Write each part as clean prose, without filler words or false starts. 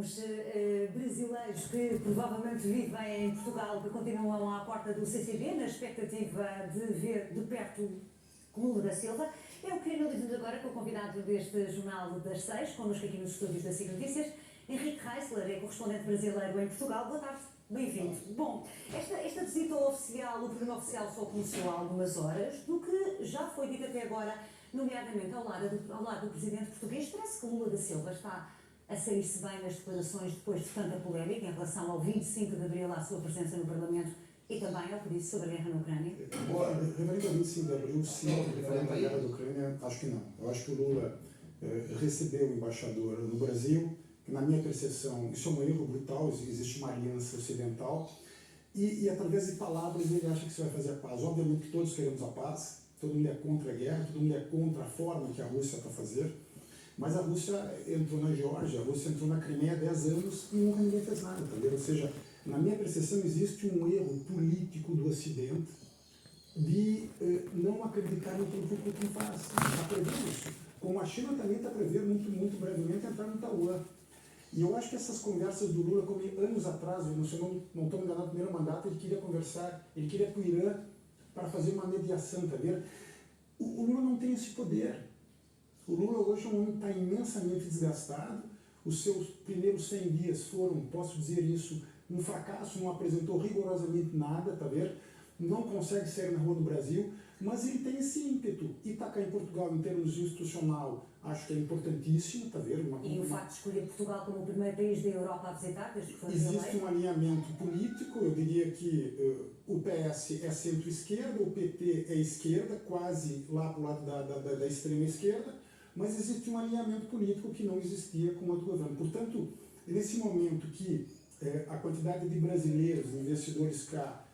alguns brasileiros que provavelmente vivem em Portugal, que continuam à porta do CCB, na expectativa de ver de perto Lula da Silva. É o que analisamos agora com o convidado deste Jornal das 6, connosco aqui nos estúdios da SIC Notícias, Henrique Reisler, é correspondente brasileiro em Portugal. Boa tarde, bem-vindo. Bom, esta visita oficial, o programa oficial só começou há algumas horas, do que já foi dito até agora, nomeadamente ao lado do presidente português. Parece que Lula da Silva está a sair-se bem nas declarações depois de tanta polémica em relação ao 25 de abril, à sua presença no Parlamento e também ao que disse sobre a guerra na Ucrânia. Referente ao 25 de abril, sim. Referente à guerra da Ucrânia, acho que não. Eu acho que o Lula recebeu o embaixador no Brasil, que na minha percepção, isso é um erro brutal, existe uma aliança ocidental, e através de palavras ele acha que isso vai fazer a paz. Obviamente que todos queremos a paz, todo mundo é contra a guerra, todo mundo é contra a forma que a Rússia está fazendo, mas a Rússia entrou na Geórgia, a Rússia entrou na Crimeia há 10 anos e nunca ninguém fez nada, tá vendo? Ou seja, na minha percepção existe um erro político do Ocidente de não acreditar no que o Putin faz. Está prevendo isso. Como a China também está prevendo muito brevemente entrar no Taiwan. E eu acho que essas conversas do Lula, como anos atrás, se eu não estou me enganado, no primeiro mandato, ele queria conversar, ele queria ir para o Irã para fazer uma mediação, tá vendo? O Lula não tem esse poder. O Lula hoje é um homem que está imensamente desgastado, os seus primeiros 100 dias foram, posso dizer isso, um fracasso, não apresentou rigorosamente nada, tá vendo? Não consegue sair na rua do Brasil, mas ele tem esse ímpeto. E está cá em Portugal, em termos institucional, acho que é importantíssimo, tá vendo? E o facto de escolher Portugal como o primeiro país da Europa a visitar, desde que foi existe um alinhamento político, eu diria que o PS é centro-esquerda, o PT é esquerda, quase lá para o lado da extrema esquerda, mas existe um alinhamento político que não existia com o outro governo. Portanto, nesse momento que a quantidade de brasileiros, investidores cá,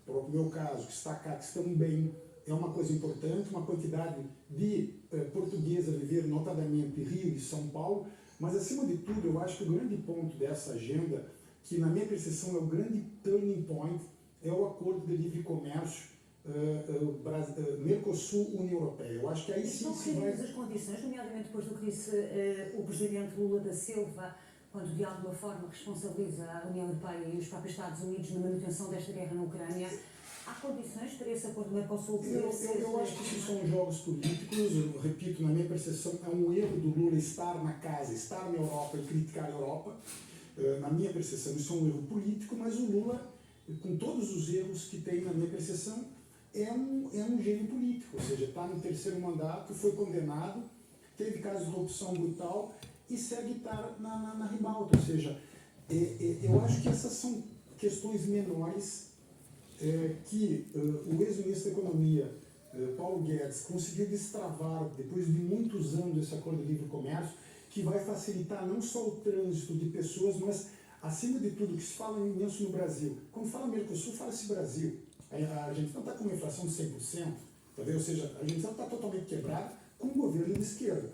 no meu caso, que está cá, que estão bem, é uma coisa importante, uma quantidade de portugueses a viver, notadamente Rio e São Paulo, mas acima de tudo, eu acho que o grande ponto dessa agenda, que na minha percepção é o grande turning point, é o acordo de livre comércio Mercosul-União Europeia. Eu acho que aí sim se vai... as condições, nomeadamente depois do que disse o presidente Lula da Silva, quando de alguma forma responsabiliza a União Europeia e os próprios Estados Unidos na manutenção desta guerra na Ucrânia, há condições para esse acordo Mercosul poder ser... Eu acho que isso são jogos políticos, eu repito, na minha percepção, é um erro do Lula estar na casa, estar na Europa e criticar a Europa. Na minha percepção, isso é um erro político, mas o Lula, com todos os erros que tem na minha percepção, é um gênio político, ou seja, está no terceiro mandato, foi condenado, teve casos de corrupção brutal e segue estar na ribalta. Ou seja, eu acho que essas são questões menores que o ex-ministro da Economia, Paulo Guedes, conseguiu destravar depois de muitos anos desse acordo de livre comércio, que vai facilitar não só o trânsito de pessoas, mas, acima de tudo, que se fala imenso no Brasil. Quando fala Mercosul, fala-se Brasil. A Argentina está com uma inflação de 100%, tá vendo? Ou seja, a Argentina está totalmente quebrada com um governo de esquerda.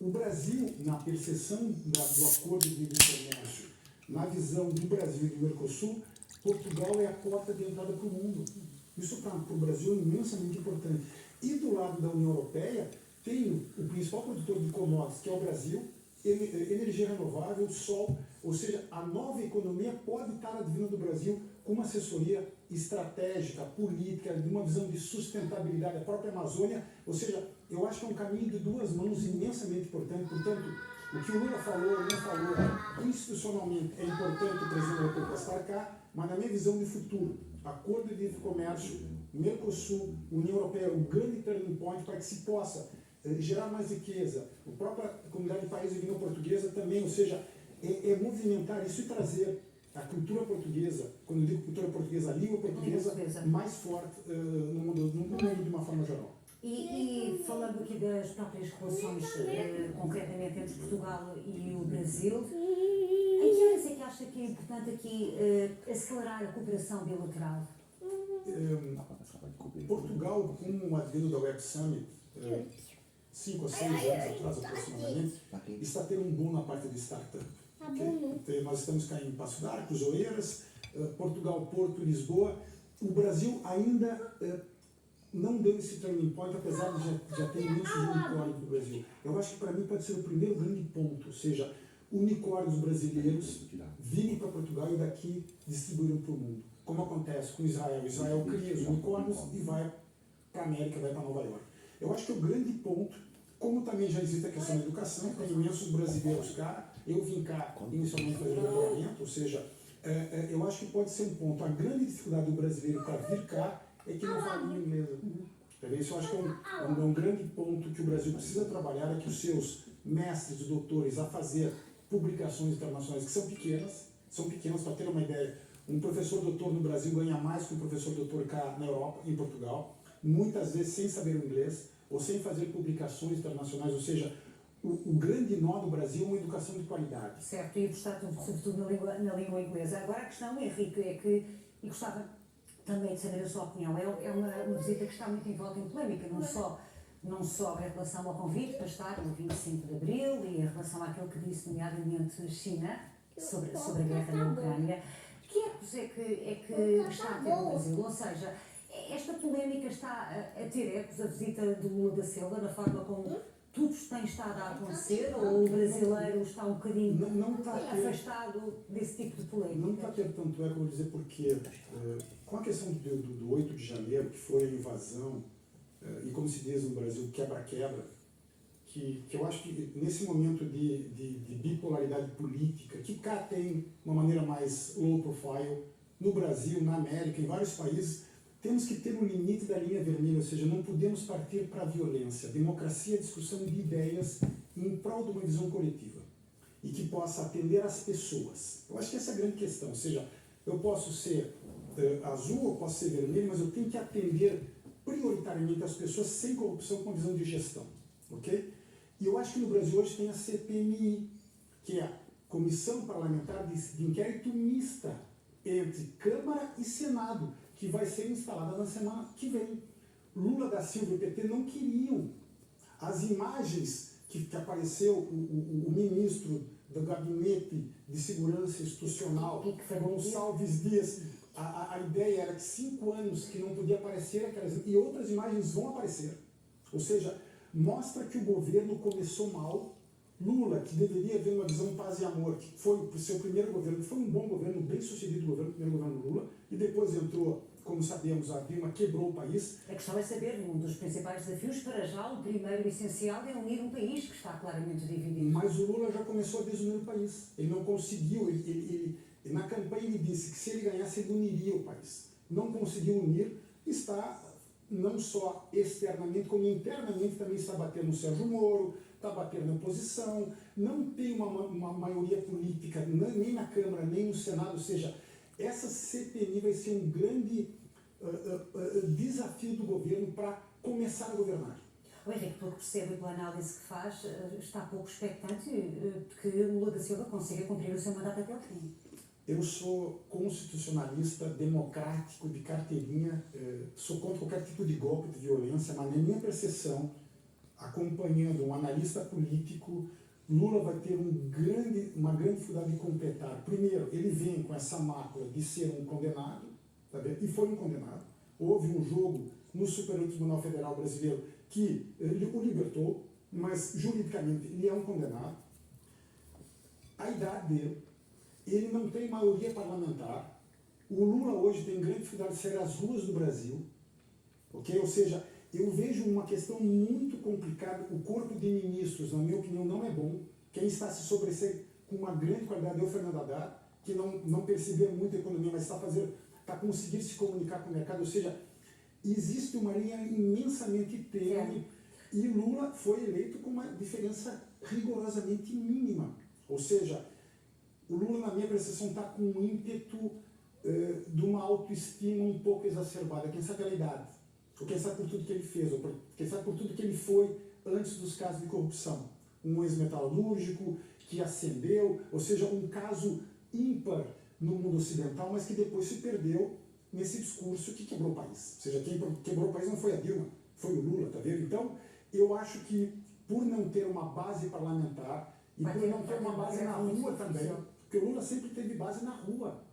O Brasil, na percepção do acordo de livre comércio, na visão do Brasil e do Mercosul, Portugal é a porta de entrada para o mundo. Isso para o Brasil é imensamente importante. E do lado da União Europeia, tem o principal produtor de commodities, que é o Brasil, energia renovável, sol, ou seja, a nova economia pode estar advindo do Brasil com uma assessoria estratégica, política, de uma visão de sustentabilidade, a própria Amazônia, ou seja, eu acho que é um caminho de duas mãos imensamente importante. Portanto, o que o Lula falou, não falou, institucionalmente é importante o presidente da República estar cá, mas na minha visão de futuro, acordo de livre comércio, Mercosul, União Europeia, o grande turning point para que se possa gerar mais riqueza, a própria comunidade de países de língua portuguesa também, ou seja, movimentar isso e trazer a cultura portuguesa, quando eu digo cultura portuguesa, a língua portuguesa, mais forte no mundo de uma forma geral. E falando aqui das próprias relações, concretamente entre Portugal e o Brasil, em que áreas é que acha que é importante aqui acelerar a cooperação bilateral? Portugal, com o advento da Web Summit, 5 ou 6 anos atrás aproximadamente, está tendo um boom na parte de startup. Okay? Nós estamos cá em Passo d'Arco, Oeiras, Portugal, Porto, Lisboa. O Brasil ainda não deu esse turning point, apesar de já ter imensos unicórnios no Brasil. Eu acho que para mim pode ser o primeiro grande ponto, ou seja, unicórnios brasileiros virem para Portugal e daqui distribuírem para o mundo. Como acontece com Israel. Israel cria os unicórnios e vai para a América, vai para Nova York. Eu acho que o grande ponto, como também já existe a questão da educação, tem imensos brasileiros cá, eu vim cá inicialmente fazer doutoramento, ou seja, eu acho que pode ser um ponto. A grande dificuldade do brasileiro para vir cá é que não fala língua inglesa. Isso eu acho que é um grande ponto que o Brasil precisa trabalhar, é que os seus mestres e doutores a fazer publicações internacionais que são pequenas para ter uma ideia. Um professor doutor no Brasil ganha mais que um professor doutor cá na Europa, em Portugal, muitas vezes sem saber o inglês ou sem fazer publicações internacionais, ou seja, o grande nó do Brasil é uma educação de qualidade. Certo, e gostar sobretudo na língua inglesa. Agora a questão, Henrique, é que, e gostava também de saber a sua opinião, é uma visita que está muito em volta em polémica, não só em relação ao convite para estar no 25 de Abril e em relação àquilo que disse, nomeadamente China, sobre a guerra na Ucrânia. Que ecos é que está a ter no Brasil? Ou seja, esta polémica está a ter ecos, a visita do Lula da Silva, na forma como tudo tem estado a acontecer, ou o brasileiro está um bocadinho afastado desse tipo de polémica? Não está a ter tanto eco, eu vou dizer porque, com a questão do 8 de janeiro, que foi a invasão, e como se diz no Brasil, quebra-quebra, que eu acho que nesse momento de bipolaridade política, que cá tem uma maneira mais low profile, no Brasil, na América, em vários países, temos que ter um limite da linha vermelha, ou seja, não podemos partir para a violência. Democracia é discussão de ideias em prol de uma visão coletiva e que possa atender as pessoas. Eu acho que essa é a grande questão, ou seja, eu posso ser azul, eu posso ser vermelho, mas eu tenho que atender prioritariamente as pessoas sem corrupção, com visão de gestão, ok? E eu acho que no Brasil hoje tem a CPMI, que é a Comissão Parlamentar de Inquérito Mista entre Câmara e Senado, que vai ser instalada na semana que vem. Lula da Silva e o PT não queriam. As imagens que apareceu o ministro do Gabinete de Segurança Institucional, Gonçalves Dias, a ideia era que 5 anos que não podia aparecer aquelas, e outras imagens vão aparecer. Ou seja, mostra que o governo começou mal. Lula, que deveria haver uma visão paz e amor, que foi o seu primeiro governo, foi um bom governo, bem sucedido governo, o primeiro governo Lula, e depois entrou, como sabemos, a Dilma quebrou o país. A questão é saber, um dos principais desafios para já, o primeiro essencial é unir um país que está claramente dividido. Mas o Lula já começou a desunir o país. Ele não conseguiu, na campanha ele disse que se ele ganhasse ele uniria o país. Não conseguiu unir, está não só externamente, como internamente também está batendo no Sérgio Moro, está batendo na oposição, não tem uma maioria política nem na Câmara, nem no Senado, ou seja, essa CPMI vai ser um grande desafio do governo para começar a governar. O Henrique, pelo que percebo e pela análise que faz, está pouco expectante que Lula da Silva consiga cumprir o seu mandato até o fim. Eu sou constitucionalista, democrático, de carteirinha, sou contra qualquer tipo de golpe, de violência, mas na minha percepção, acompanhando um analista político, Lula vai ter uma grande dificuldade de completar. Primeiro, ele vem com essa mácula de ser um condenado, tá vendo? E foi um condenado. Houve um jogo no Superior Tribunal Federal Brasileiro que o libertou, mas juridicamente ele é um condenado. A idade dele, ele não tem maioria parlamentar. O Lula hoje tem grande dificuldade de sair às ruas do Brasil, ok? Ou seja, eu vejo uma questão muito complicada. O corpo de ministros, na minha opinião, não é bom. Quem está se sobressaindo com uma grande qualidade é o Fernando Haddad, que não percebeu muito a economia, mas está conseguindo se comunicar com o mercado. Ou seja, existe uma linha imensamente tênue e Lula foi eleito com uma diferença rigorosamente mínima. Ou seja, o Lula, na minha percepção, está com um ímpeto de uma autoestima um pouco exacerbada. Quem sabe pela idade, ou quem sabe por tudo que ele fez, ou quem sabe por tudo que ele foi antes dos casos de corrupção. Um ex-metalúrgico que ascendeu, ou seja, um caso ímpar no mundo ocidental, mas que depois se perdeu nesse discurso que quebrou o país. Ou seja, quem quebrou o país não foi a Dilma, foi o Lula, tá vendo? Então, eu acho que por não ter uma base parlamentar e por não ter uma base na rua também, porque o Lula sempre teve base na rua,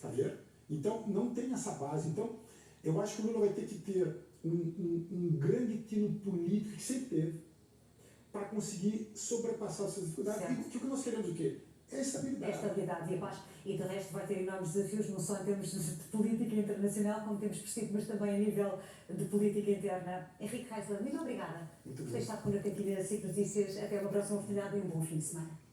tá vendo? Então, não tem essa base. Então, eu acho que o Lula vai ter que ter um grande tino político, que sempre teve, para conseguir sobrepassar essas dificuldades. E o que nós queremos o quê? estabilidade. Estabilidade e a paz. E de resto vai ter enormes desafios, não só em termos de política internacional, como temos percebido, mas também a nível de política interna. Henrique Reisler, muito obrigada por ter estado connosco aqui na SIC Notícias. Até uma próxima oportunidade e um bom fim de semana.